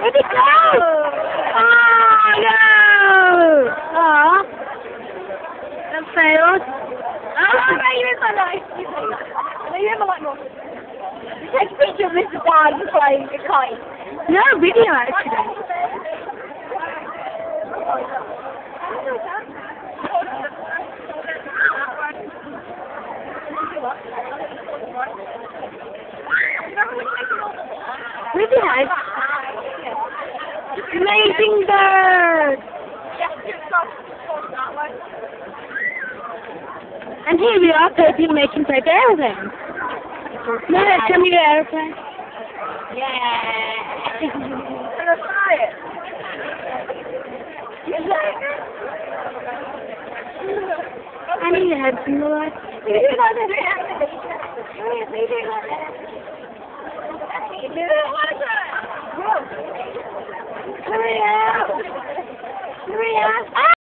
Where'd it go? Oh no! Oh. That failed. Oh, no, you remember that. You remember like more. You take a picture of Mr. Dan flying a kite. No, video actually. Really nice. Amazing bird! And here we are, Katie making paper aeroplanes. No, let's show me your aeroplane. Yeah. I'm gonna try it. I need to have some more. Hurry up! Hurry up!